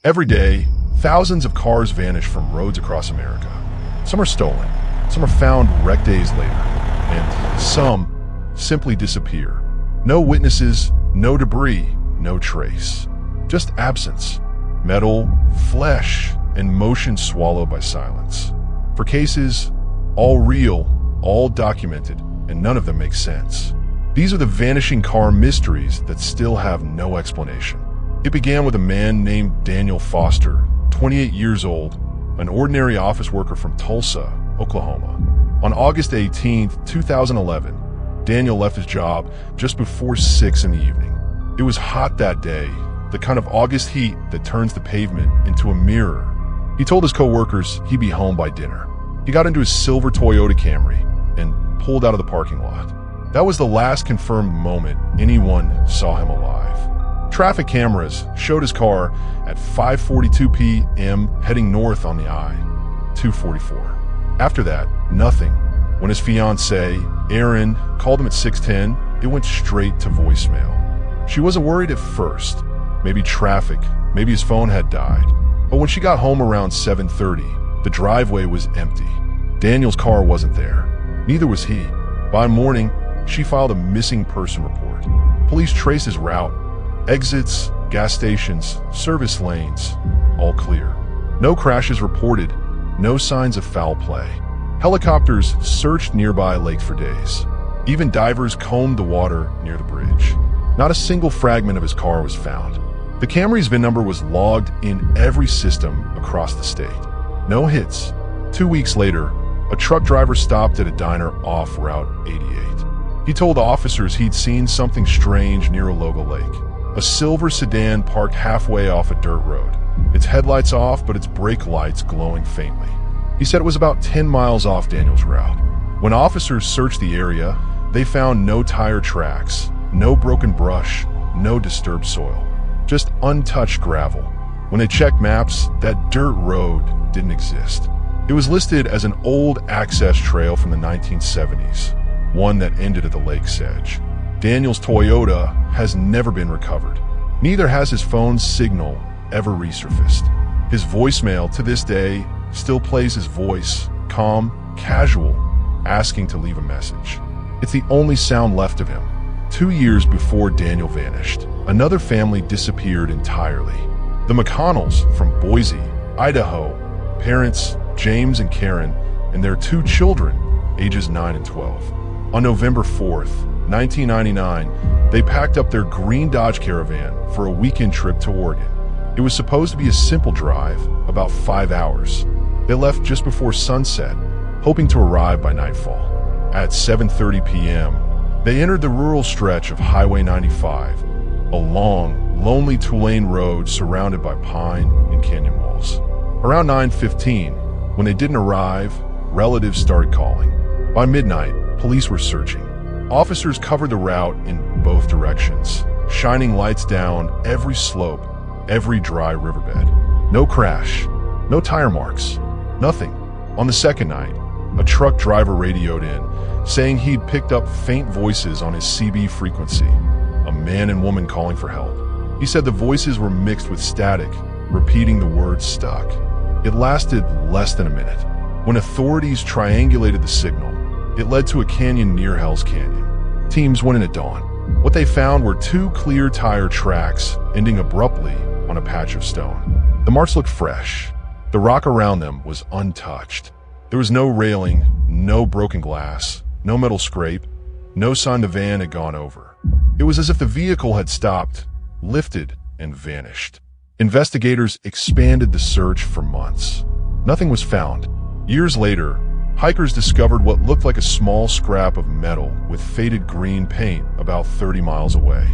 Every day, thousands of cars vanish from roads across America. Some are stolen, some are found wrecked days later, and some simply disappear. No witnesses, no debris, no trace. Just absence, metal, flesh, and motion swallowed by silence. For cases, all real, all documented, and none of them make sense. These are the vanishing car mysteries that still have no explanation. It began with a man named Daniel Foster, 28 years old, an ordinary office worker from Tulsa, Oklahoma. On August 18, 2011, Daniel left his job just before 6 in the evening. It was hot that day, the kind of August heat that turns the pavement into a mirror. He told his co-workers he'd be home by dinner. He got into his silver Toyota Camry and pulled out of the parking lot. That was the last confirmed moment anyone saw him alive. Traffic cameras showed his car at 5:42 p.m. heading north on the I-244. After that, nothing. When his fiancée, Erin, called him at 6:10, it went straight to voicemail. She wasn't worried at first. Maybe traffic, maybe his phone had died. But when she got home around 7:30, the driveway was empty. Daniel's car wasn't there. Neither was he. By morning, she filed a missing person report. Police traced his route. Exits, gas stations, service lanes, all clear. No crashes reported, no signs of foul play. Helicopters searched nearby lakes for days. Even divers combed the water near the bridge. Not a single fragment of his car was found. The Camry's VIN number was logged in every system across the state. No hits. 2 weeks later, a truck driver stopped at a diner off Route 88. He told officers he'd seen something strange near Aloga Lake. A silver sedan parked halfway off a dirt road. Its headlights off, but its brake lights glowing faintly. He said it was about 10 miles off Daniel's route. When officers searched the area, they found no tire tracks, no broken brush, no disturbed soil. Just untouched gravel. When they checked maps, that dirt road didn't exist. It was listed as an old access trail from the 1970s, one that ended at the lake's edge. Daniel's Toyota has never been recovered. Neither has his phone's signal ever resurfaced. His voicemail to this day still plays his voice, calm, casual, asking to leave a message. It's the only sound left of him. 2 years before Daniel vanished, another family disappeared entirely. The McConnells from Boise, Idaho, parents James and Karen, and their 2 children, ages 9 and 12. On November 4th, 1999, they packed up their green Dodge Caravan for a weekend trip to Oregon. It was supposed to be a simple drive, about 5 hours. They left just before sunset, hoping to arrive by nightfall. At 7:30 p.m., they entered the rural stretch of Highway 95, a long, lonely 2-lane road surrounded by pine and canyon walls. Around 9:15, when they didn't arrive, relatives started calling. By midnight, police were searching. Officers covered the route in both directions, shining lights down every slope, every dry riverbed. No crash, no tire marks, nothing. On the second night, a truck driver radioed in, saying he'd picked up faint voices on his CB frequency, a man and woman calling for help. He said the voices were mixed with static, repeating the word stuck. It lasted less than a minute. When authorities triangulated the signal, it led to a canyon near Hell's Canyon. Teams went in at dawn. What they found were 2 clear tire tracks ending abruptly on a patch of stone. The marks looked fresh. The rock around them was untouched. There was no railing, no broken glass, no metal scrape, no sign the van had gone over. It was as if the vehicle had stopped, lifted, and vanished. Investigators expanded the search for months. Nothing was found. Years later, hikers discovered what looked like a small scrap of metal with faded green paint about 30 miles away.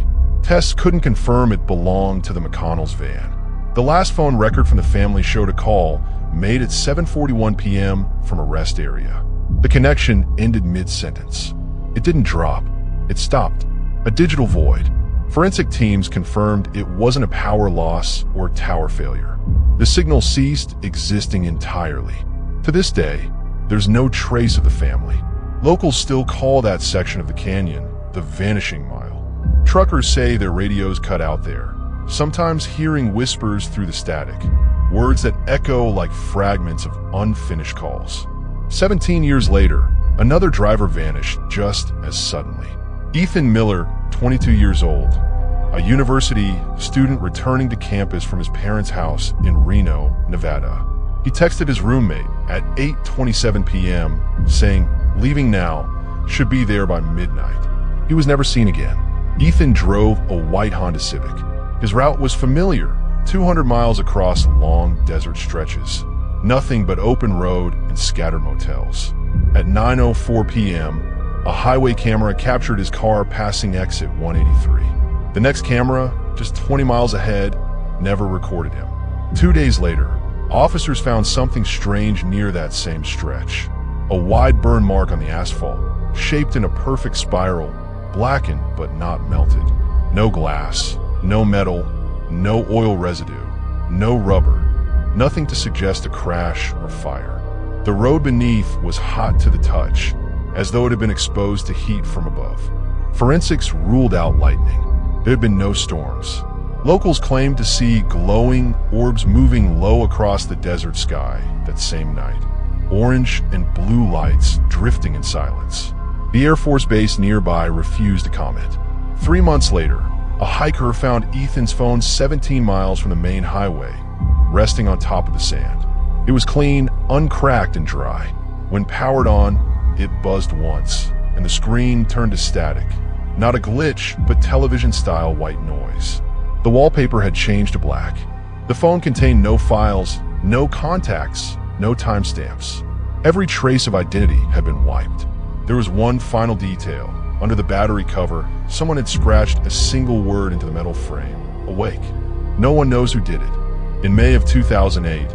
Tests couldn't confirm it belonged to the McConnells' van. The last phone record from the family showed a call made at 7:41 p.m. from a rest area. The connection ended mid-sentence. It didn't drop. It stopped. A digital void. Forensic teams confirmed it wasn't a power loss or tower failure. The signal ceased existing entirely. To this day, there's no trace of the family. Locals still call that section of the canyon the Vanishing Mile. Truckers say their radios cut out there. sometimes hearing whispers through the static, words that echo like fragments of unfinished calls. 17 years later, another driver vanished just as suddenly. Ethan Miller, 22 years old, a university student returning to campus from his parents' house in Reno, Nevada. He texted his roommate at 8:27 p.m. saying, "Leaving now, should be there by midnight." He was never seen again. Ethan drove a white Honda Civic. His route was familiar, 200 miles across long desert stretches. Nothing but open road and scattered motels. At 9:04 p.m., a highway camera captured his car passing exit 183. The next camera, just 20 miles ahead, never recorded him. 2 days later, officers found something strange near that same stretch. A wide burn mark on the asphalt, shaped in a perfect spiral, blackened but not melted. No glass, no metal, no oil residue, no rubber, nothing to suggest a crash or fire. The road beneath was hot to the touch, as though it had been exposed to heat from above. Forensics ruled out lightning. There had been no storms. Locals claimed to see glowing orbs moving low across the desert sky that same night. Orange and blue lights drifting in silence. The Air Force Base nearby refused to comment. 3 months later, a hiker found Ethan's phone 17 miles from the main highway, resting on top of the sand. It was clean, uncracked, and dry. When powered on, it buzzed once, and the screen turned to static. Not a glitch, but television-style white noise. The wallpaper had changed to black. The phone contained no files, no contacts, no timestamps. Every trace of identity had been wiped. There was one final detail. Under the battery cover, someone had scratched a single word into the metal frame: awake. No one knows who did it. In May of 2008,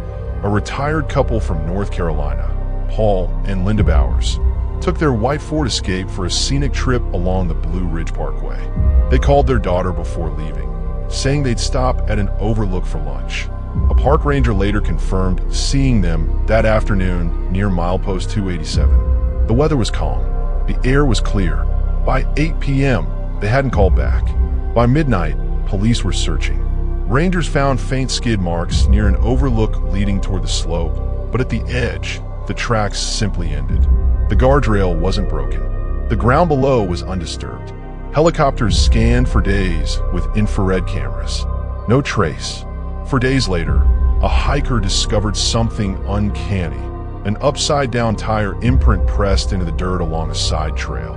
a retired couple from North Carolina, Paul and Linda Bowers, took their white Ford Escape for a scenic trip along the Blue Ridge Parkway. They called their daughter before leaving, saying they'd stop at an overlook for lunch. A park ranger later confirmed seeing them that afternoon near milepost 287. The weather was calm. The air was clear. By 8 p.m., they hadn't called back. By midnight, police were searching. Rangers found faint skid marks near an overlook leading toward the slope, but at the edge, the tracks simply ended. The guardrail wasn't broken. The ground below was undisturbed. Helicopters scanned for days with infrared cameras. No trace. For days later, a hiker discovered something uncanny. An upside-down tire imprint pressed into the dirt along a side trail,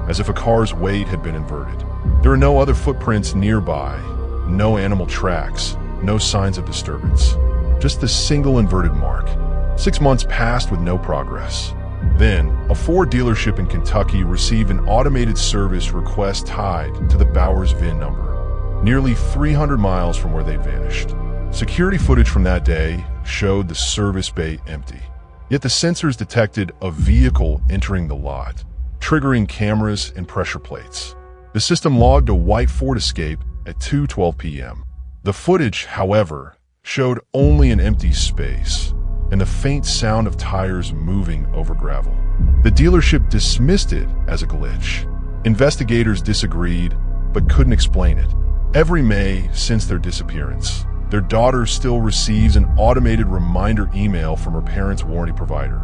as if a car's weight had been inverted. There were no other footprints nearby, no animal tracks, no signs of disturbance. Just the single inverted mark. 6 months passed with no progress. Then, a Ford dealership in Kentucky received an automated service request tied to the Bowers VIN number, nearly 300 miles from where they'd vanished. Security footage from that day showed the service bay empty. Yet the sensors detected a vehicle entering the lot, triggering cameras and pressure plates. The system logged a white Ford Escape at 2:12 p.m. The footage, however, showed only an empty space and the faint sound of tires moving over gravel. The dealership dismissed it as a glitch. Investigators disagreed, but couldn't explain it. Every May since their disappearance, their daughter still receives an automated reminder email from her parents' warranty provider.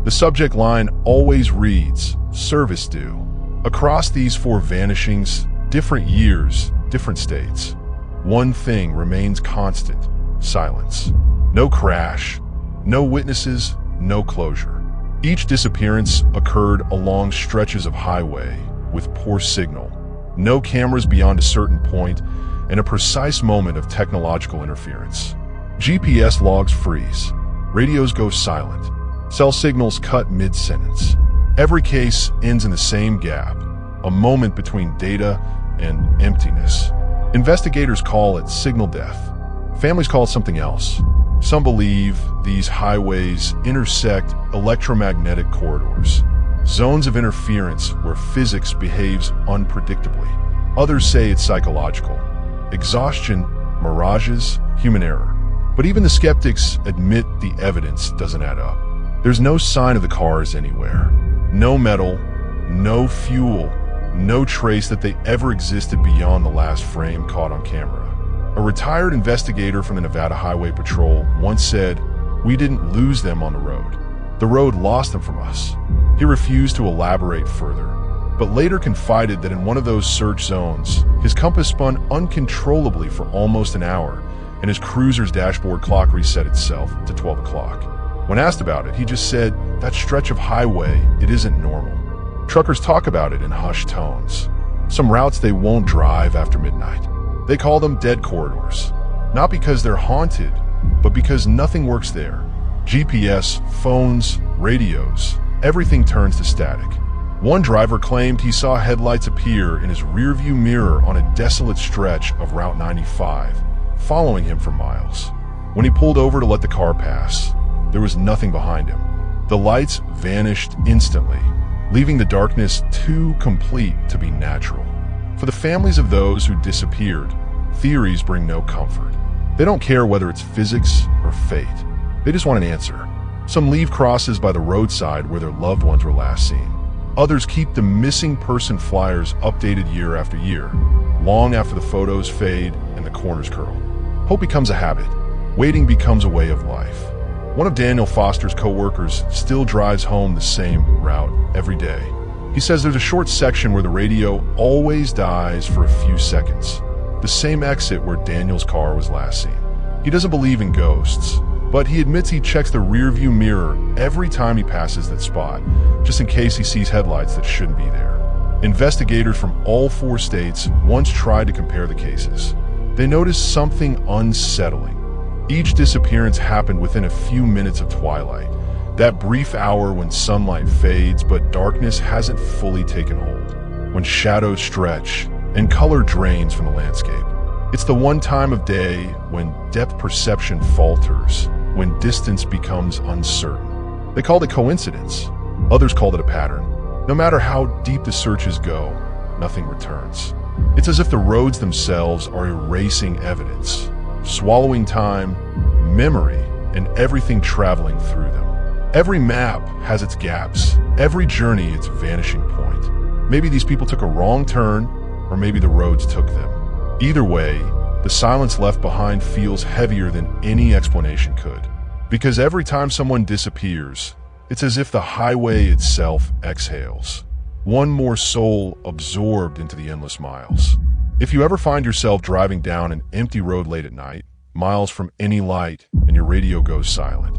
The subject line always reads, "Service due." Across these 4 vanishings, different years, different states, one thing remains constant: silence. No crash, no witnesses, no closure. Each disappearance occurred along stretches of highway with poor signal, no cameras beyond a certain point, and a precise moment of technological interference. GPS logs freeze, radios go silent, cell signals cut mid-sentence. Every case ends in the same gap, a moment between data and emptiness. Investigators call it signal death. Families call it something else. Some believe these highways intersect electromagnetic corridors, zones of interference where physics behaves unpredictably. Others say it's psychological. Exhaustion, mirages, human error. But even the skeptics admit the evidence doesn't add up. There's no sign of the cars anywhere. No metal, no fuel, no trace that they ever existed beyond the last frame caught on camera. A retired investigator from the Nevada Highway Patrol once said, "We didn't lose them on the road. The road lost them from us." He refused to elaborate further, but later confided that in one of those search zones, his compass spun uncontrollably for almost an hour, and his cruiser's dashboard clock reset itself to 12 o'clock. When asked about it, he just said, "That stretch of highway, it isn't normal." Truckers talk about it in hushed tones. Some routes they won't drive after midnight. They call them dead corridors, not because they're haunted, but because nothing works there. GPS, phones, radios, everything turns to static. One driver claimed he saw headlights appear in his rearview mirror on a desolate stretch of Route 95, following him for miles. When he pulled over to let the car pass, there was nothing behind him. The lights vanished instantly, leaving the darkness too complete to be natural. For the families of those who disappeared, theories bring no comfort. They don't care whether it's physics or fate. They just want an answer. Some leave crosses by the roadside where their loved ones were last seen. Others keep the missing person flyers updated year after year, long after the photos fade and the corners curl. Hope becomes a habit. Waiting becomes a way of life. One of Daniel Foster's co-workers still drives home the same route every day. He says there's a short section where the radio always dies for a few seconds, the same exit where Daniel's car was last seen. He doesn't believe in ghosts, but he admits he checks the rearview mirror every time he passes that spot, just in case he sees headlights that shouldn't be there. Investigators from all 4 states once tried to compare the cases. They noticed something unsettling. Each disappearance happened within a few minutes of twilight, that brief hour when sunlight fades but darkness hasn't fully taken hold, when shadows stretch and color drains from the landscape. It's the one time of day when depth perception falters, when distance becomes uncertain. They called it coincidence. Others called it a pattern. No matter how deep the searches go, nothing returns. It's as if the roads themselves are erasing evidence, swallowing time, memory, and everything traveling through them. Every map has its gaps, every journey its vanishing point. Maybe these people took a wrong turn, or maybe the roads took them. Either way, the silence left behind feels heavier than any explanation could. Because every time someone disappears, it's as if the highway itself exhales. One more soul absorbed into the endless miles. If you ever find yourself driving down an empty road late at night, miles from any light, and your radio goes silent,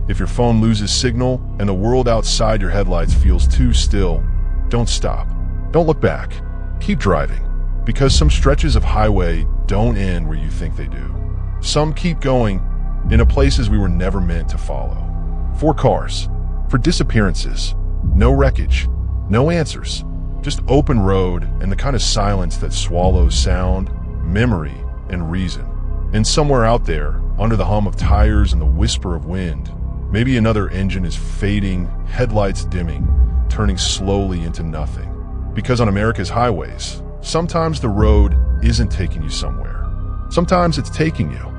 if your phone loses signal and the world outside your headlights feels too still, don't stop. Don't look back. Keep driving. Because some stretches of highway don't end where you think they do. Some keep going into places we were never meant to follow. 4 cars. For disappearances. No wreckage. No answers. Just open road and the kind of silence that swallows sound, memory, and reason. And somewhere out there, under the hum of tires and the whisper of wind, maybe another engine is fading, headlights dimming, turning slowly into nothing. Because on America's highways, sometimes the road isn't taking you somewhere. Sometimes it's taking you.